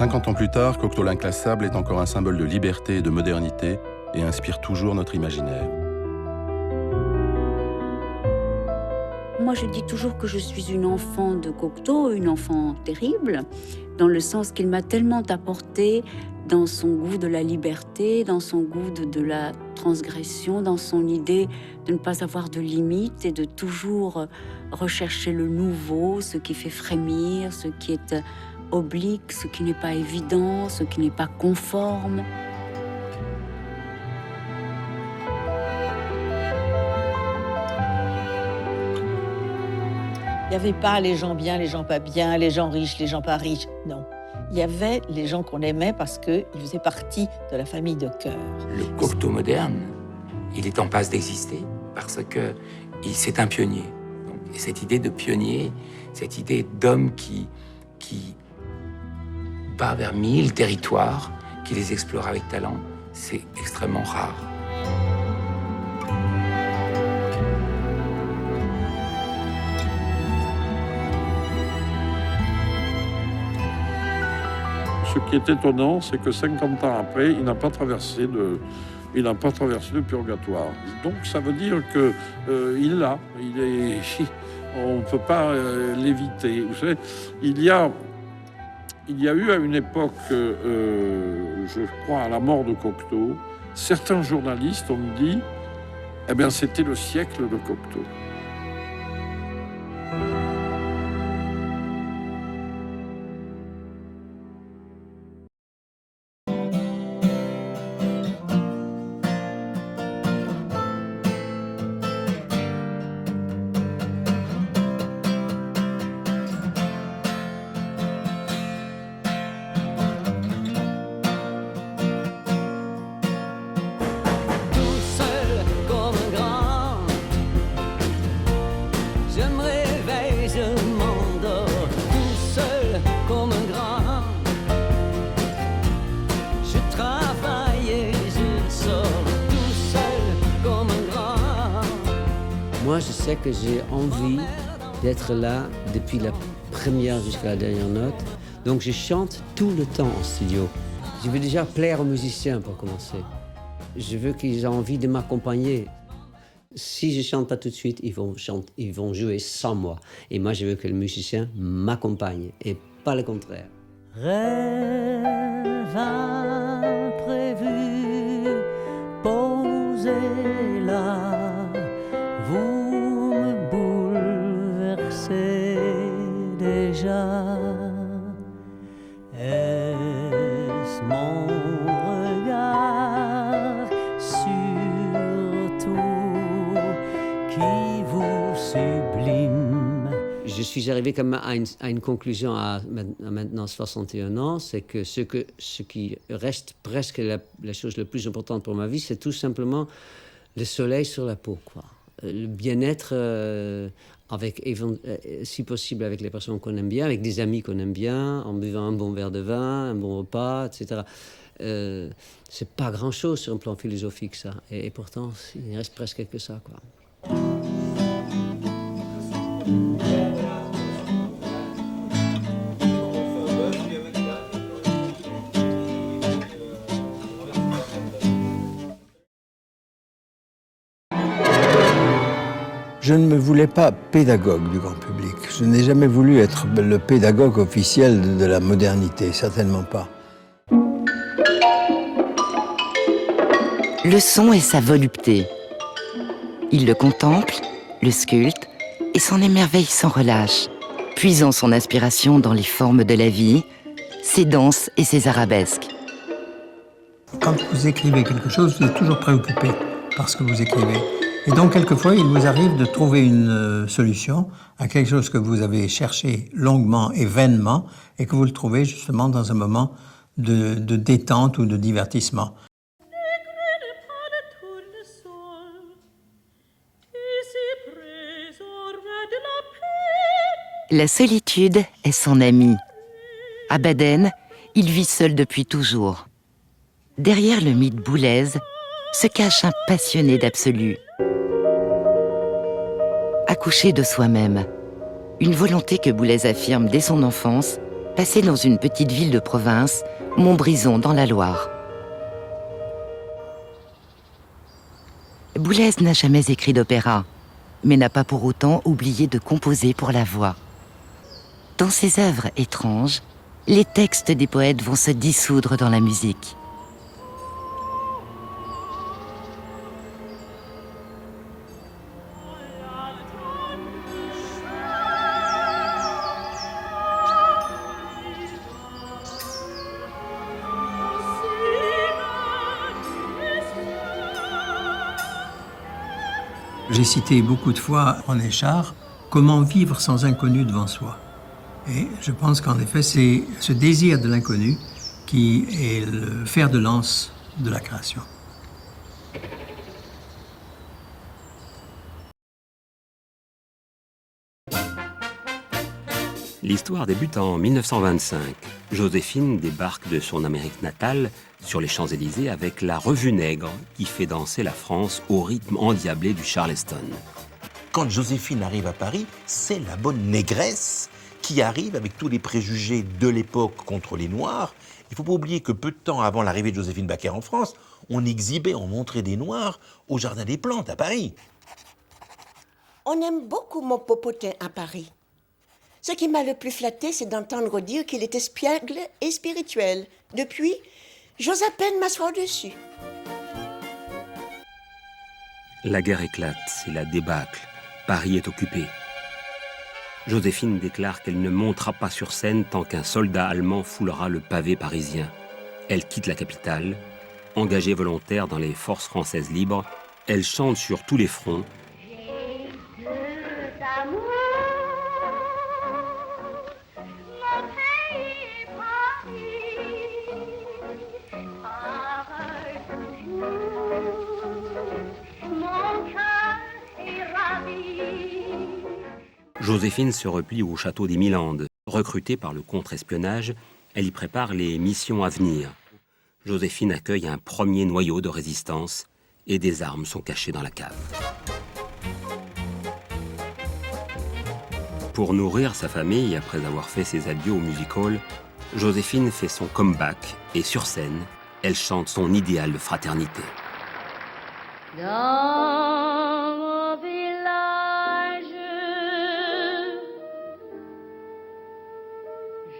50 ans plus tard, Cocteau l'Inclassable est encore un symbole de liberté et de modernité et inspire toujours notre imaginaire. Moi, je dis toujours que je suis une enfant de Cocteau, une enfant terrible, dans le sens qu'il m'a tellement apporté dans son goût de la liberté, dans son goût de la transgression, dans son idée de ne pas avoir de limites et de toujours rechercher le nouveau, ce qui fait frémir, ce qui est oblique, ce qui n'est pas évident, ce qui n'est pas conforme. Il n'y avait pas les gens bien, les gens pas bien, les gens riches, les gens pas riches. Non. Il y avait les gens qu'on aimait parce qu'ils faisaient partie de la famille de cœur. Le Cocteau moderne, il est en passe d'exister parce que c'est un pionnier. Donc, et cette idée de pionnier, cette idée d'homme qui va vers 1000 territoires, qui les explore avec talent, c'est extrêmement rare. Ce qui est étonnant, c'est que 50 ans après, il n'a pas traversé le purgatoire. Donc ça veut dire que on ne peut pas l'éviter. Vous savez, il y a eu à une époque, je crois à la mort de Cocteau, certains journalistes ont dit, eh bien c'était le siècle de Cocteau. Moi, je sais que j'ai envie d'être là depuis la première jusqu'à la dernière note. Donc, je chante tout le temps en studio. Je veux déjà plaire aux musiciens pour commencer. Je veux qu'ils aient envie de m'accompagner. Si je chante pas tout de suite, ils vont jouer sans moi. Et moi, je veux que le musicien m'accompagne et pas le contraire. Rêve imprévu, posez là. Vous me bouleversez déjà. Est-ce mon regard surtout qui vous sublime? Je suis arrivé quand même à une conclusion à maintenant 61 ans, c'est que ce qui reste presque la chose la plus importante pour ma vie, c'est tout simplement le soleil sur la peau, quoi. Le bien-être, si possible avec les personnes qu'on aime bien, avec des amis qu'on aime bien, en buvant un bon verre de vin, un bon repas, etc. C'est pas grand-chose sur un plan philosophique, ça. Et pourtant, il ne reste presque que ça, quoi. Je ne me voulais pas pédagogue du grand public. Je n'ai jamais voulu être le pédagogue officiel de la modernité, certainement pas. Le son est sa volupté. Il le contemple, le sculpte et s'en émerveille sans relâche, puisant son inspiration dans les formes de la vie, ses danses et ses arabesques. Quand vous écrivez quelque chose, vous êtes toujours préoccupé par ce que vous écrivez. Et donc, quelquefois, il vous arrive de trouver une solution à quelque chose que vous avez cherché longuement et vainement, et que vous le trouvez justement dans un moment de détente ou de divertissement. La solitude est son amie. À Baden, il vit seul depuis toujours. Derrière le mythe Boulez se cache un passionné d'absolu. Accoucher de soi-même, une volonté que Boulez affirme dès son enfance, passé dans une petite ville de province, Montbrison dans la Loire. Boulez n'a jamais écrit d'opéra, mais n'a pas pour autant oublié de composer pour la voix. Dans ses œuvres étranges, les textes des poètes vont se dissoudre dans la musique. J'ai cité beaucoup de fois René Char, « Comment vivre sans inconnu devant soi ». Et je pense qu'en effet, c'est ce désir de l'inconnu qui est le fer de lance de la création. L'histoire débute en 1925. Joséphine débarque de son Amérique natale sur les Champs-Élysées avec la Revue Nègre qui fait danser la France au rythme endiablé du Charleston. Quand Joséphine arrive à Paris, c'est la bonne négresse qui arrive avec tous les préjugés de l'époque contre les Noirs. Il ne faut pas oublier que peu de temps avant l'arrivée de Joséphine Baker en France, on exhibait, on montrait des Noirs au Jardin des Plantes à Paris. On aime beaucoup mon popotin à Paris. Ce qui m'a le plus flatté, c'est d'entendre dire qu'il était espiègle et spirituel. Depuis, j'ose à peine m'asseoir dessus. La guerre éclate, c'est la débâcle. Paris est occupé. Joséphine déclare qu'elle ne montera pas sur scène tant qu'un soldat allemand foulera le pavé parisien. Elle quitte la capitale. Engagée volontaire dans les forces françaises libres, elle chante sur tous les fronts. Joséphine se replie au château des Milandes. Recrutée par le contre-espionnage, elle y prépare les missions à venir. Joséphine accueille un premier noyau de résistance et des armes sont cachées dans la cave. Pour nourrir sa famille, après avoir fait ses adieux au music-hall, Joséphine fait son comeback et sur scène, elle chante son idéal de fraternité. Dans mon village,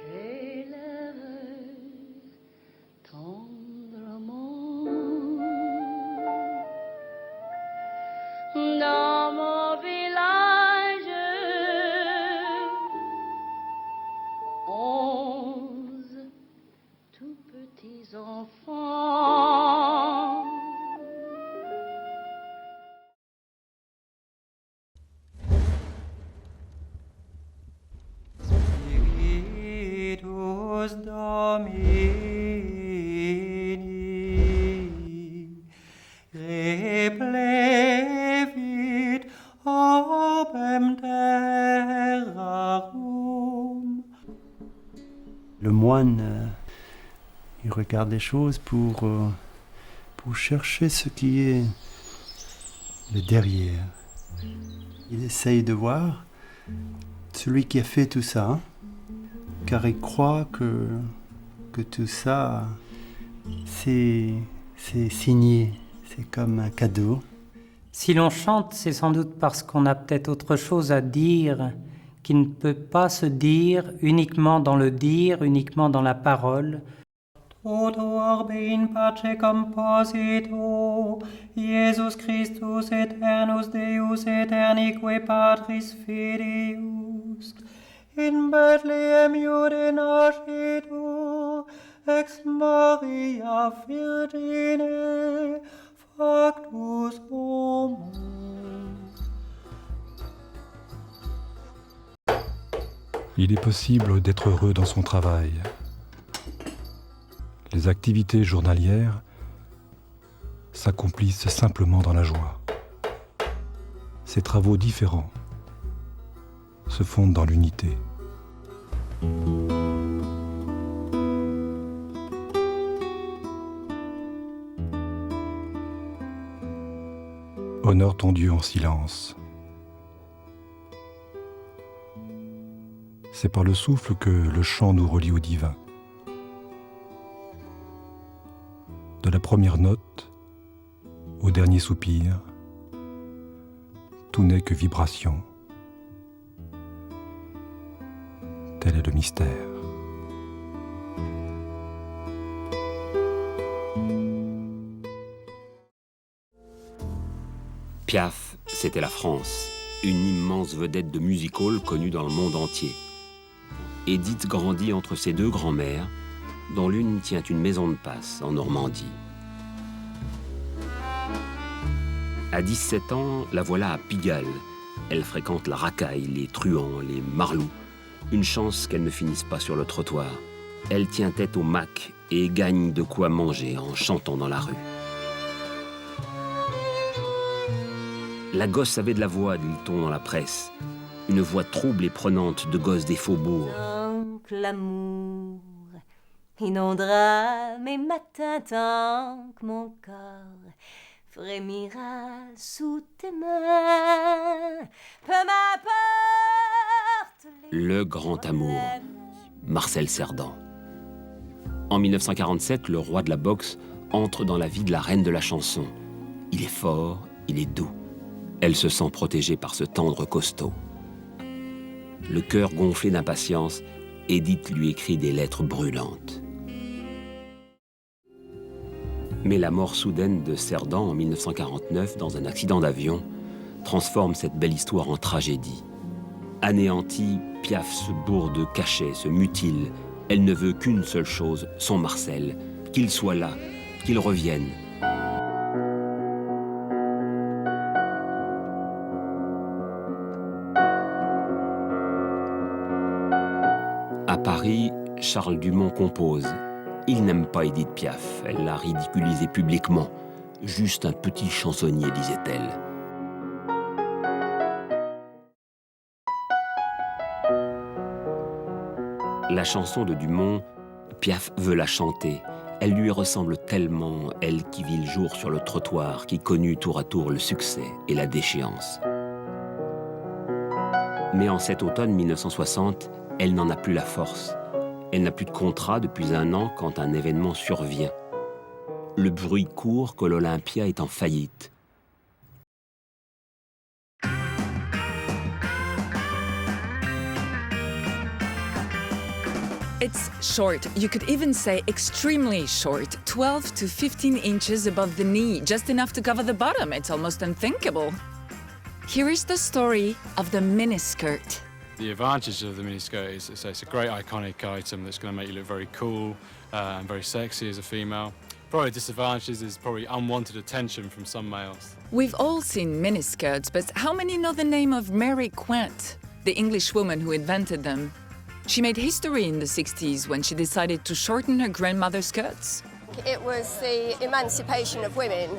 j'élève tendrement. Dans mon village, 11 tout petits enfants. Spiritus Domini replevit obem terrarum. Le moine, il regarde les choses pour chercher ce qui est le derrière. Il essaye de voir celui qui a fait tout ça, car il croit que tout ça, c'est signé, c'est comme un cadeau. Si l'on chante, c'est sans doute parce qu'on a peut-être autre chose à dire qui ne peut pas se dire uniquement dans le dire, uniquement dans la parole. Toto orbe in pace composito, Iesus Christus eternus Deus eternique Patris Filius, in Bethlehem Jude nascitur, ex Maria Virgine, factus homo. Il est possible d'être heureux dans son travail. Les activités journalières s'accomplissent simplement dans la joie. Ces travaux différents se fondent dans l'unité. Honore ton Dieu en silence. C'est par le souffle que le chant nous relie au divin. De la première note au dernier soupir, tout n'est que vibration. Tel est le mystère. Piaf, c'était la France, une immense vedette de music-hall connue dans le monde entier. Edith grandit entre ses deux grands-mères, dont l'une tient une maison de passe en Normandie. À 17 ans, la voilà à Pigalle. Elle fréquente la racaille, les truands, les marlous. Une chance qu'elle ne finisse pas sur le trottoir. Elle tient tête au Mac et gagne de quoi manger en chantant dans la rue. La gosse avait de la voix, dit-on dans la presse. Une voix trouble et prenante de gosse des faubourgs. L'amour inondera mes matins tant que mon corps frémira sous tes mains. Peu m'importe. Le grand amour, Marcel Cerdan. En 1947, le roi de la boxe entre dans la vie de la reine de la chanson. Il est fort, il est doux. Elle se sent protégée par ce tendre costaud. Le cœur gonflé d'impatience, Edith lui écrit des lettres brûlantes. Mais la mort soudaine de Cerdan en 1949 dans un accident d'avion transforme cette belle histoire en tragédie. Anéantie, Piaf se bourre de cachets, se mutile. Elle ne veut qu'une seule chose, son Marcel, qu'il soit là, qu'il revienne. À Paris, Charles Dumont compose. Il n'aime pas Edith Piaf, elle l'a ridiculisée publiquement. Juste un petit chansonnier, disait-elle. La chanson de Dumont, Piaf veut la chanter. Elle lui ressemble tellement, elle qui vit le jour sur le trottoir, qui connut tour à tour le succès et la déchéance. Mais en cet automne 1960, elle n'en a plus la force. Elle n'a plus de contrat depuis 1 an quand un événement survient. Le bruit court que l'Olympia est en faillite. It's short. You could even say extremely short, 12 to 15 inches above the knee, just enough to cover the bottom. It's almost unthinkable. Here is the story of the miniskirt. The advantage of the miniskirt is it's a great iconic item that's going to make you look very cool and very sexy as a female. Probably disadvantages is probably unwanted attention from some males. We've all seen miniskirts, but how many know the name of Mary Quant, the English woman who invented them? She made history in the 60s when she decided to shorten her grandmother's skirts. It was the emancipation of women.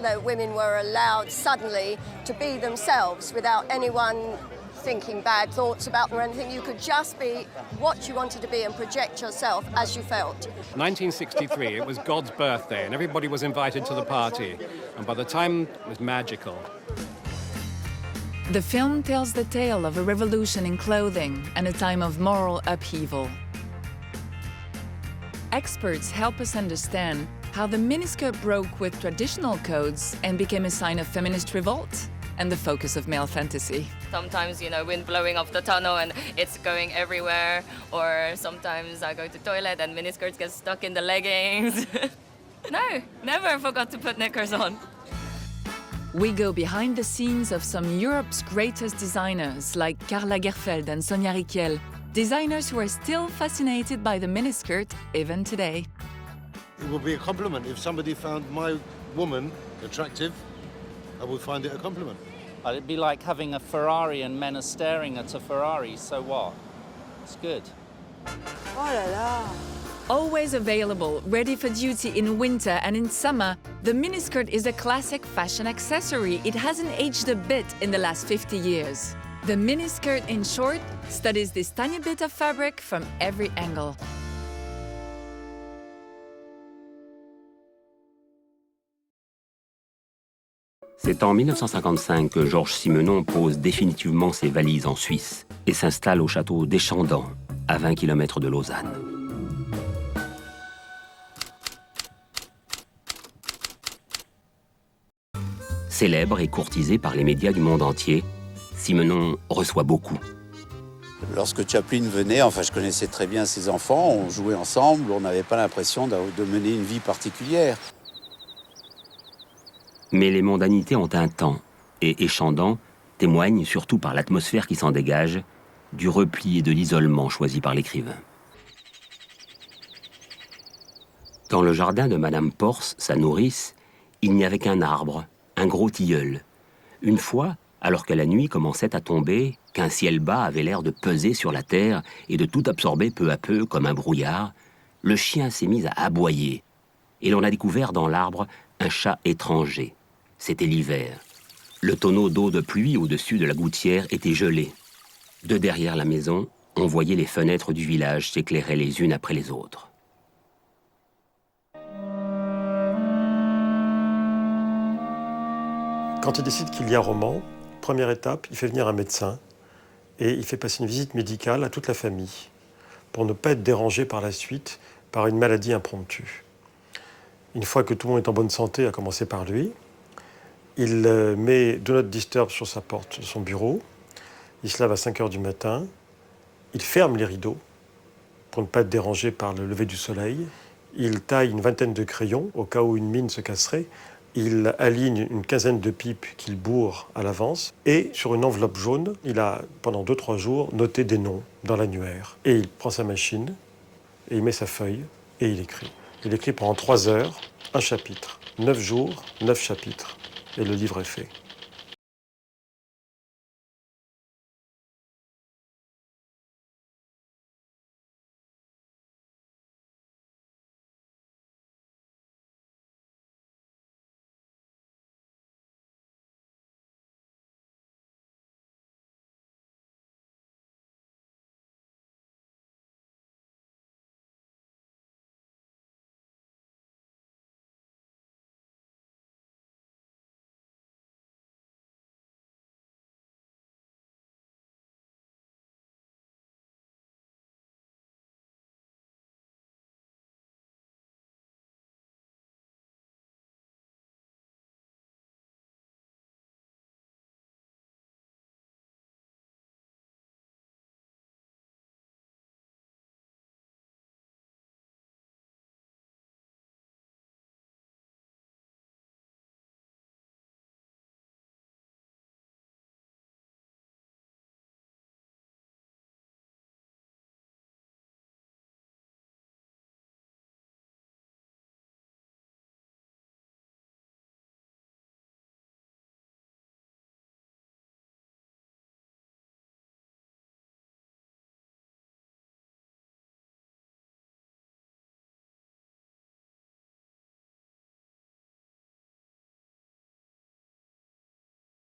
No, women were allowed suddenly to be themselves without anyone thinking bad thoughts about them or anything. You could just be what you wanted to be and project yourself as you felt. 1963, it was God's birthday and everybody was invited to the party. And by the time, it was magical. The film tells the tale of a revolution in clothing and a time of moral upheaval. Experts help us understand how the miniskirt broke with traditional codes and became a sign of feminist revolt and the focus of male fantasy. Sometimes, you know, wind blowing off the tunnel and it's going everywhere. Or sometimes I go to the toilet and miniskirts get stuck in the leggings. No, never forgot to put knickers on. We go behind the scenes of some Europe's greatest designers like Karl Lagerfeld and Sonia Rykiel, designers who are still fascinated by the miniskirt even today. It would be a compliment if somebody found my woman attractive. I would find it a compliment. It'd be like having a Ferrari and men are staring at a Ferrari, so what? It's good. Oh là là! Always available, ready for duty in winter and in summer, the miniskirt is a classic fashion accessory. It hasn't aged a bit in the last 50 years. The miniskirt, in short, studies this tiny bit of fabric from every angle. C'est en 1955 que Georges Simenon pose définitivement ses valises en Suisse. et s'installe au château d'Échandant, à 20 km de Lausanne. Célèbre et courtisé par les médias du monde entier, Simenon reçoit beaucoup. Lorsque Chaplin venait, enfin je connaissais très bien ses enfants, on jouait ensemble, on n'avait pas l'impression de mener une vie particulière. Mais les mondanités ont un temps, et Échandant témoigne, surtout par l'atmosphère qui s'en dégage, du repli et de l'isolement choisi par l'écrivain. Dans le jardin de Madame Porce, sa nourrice, il n'y avait qu'un arbre, un gros tilleul. Une fois, alors que la nuit commençait à tomber, qu'un ciel bas avait l'air de peser sur la terre et de tout absorber peu à peu comme un brouillard, le chien s'est mis à aboyer, et l'on a découvert dans l'arbre un chat étranger. C'était l'hiver. Le tonneau d'eau de pluie au-dessus de la gouttière était gelé. De derrière la maison, on voyait les fenêtres du village s'éclairer les unes après les autres. Quand il décide qu'il y a un roman, première étape, il fait venir un médecin et il fait passer une visite médicale à toute la famille pour ne pas être dérangé par la suite par une maladie impromptue. Une fois que tout le monde est en bonne santé, à commencer par lui, il met Do Not Disturb sur sa porte de son bureau, il se lève à 5 h du matin, il ferme les rideaux pour ne pas être dérangé par le lever du soleil, il taille une vingtaine de crayons au cas où une mine se casserait, il aligne une quinzaine de pipes qu'il bourre à l'avance et sur une enveloppe jaune, il a pendant 2-3 jours noté des noms dans l'annuaire. Et il prend sa machine et il met sa feuille et il écrit. Il écrit pendant 3 heures, un chapitre. 9 jours, 9 chapitres. Et le livre est fait.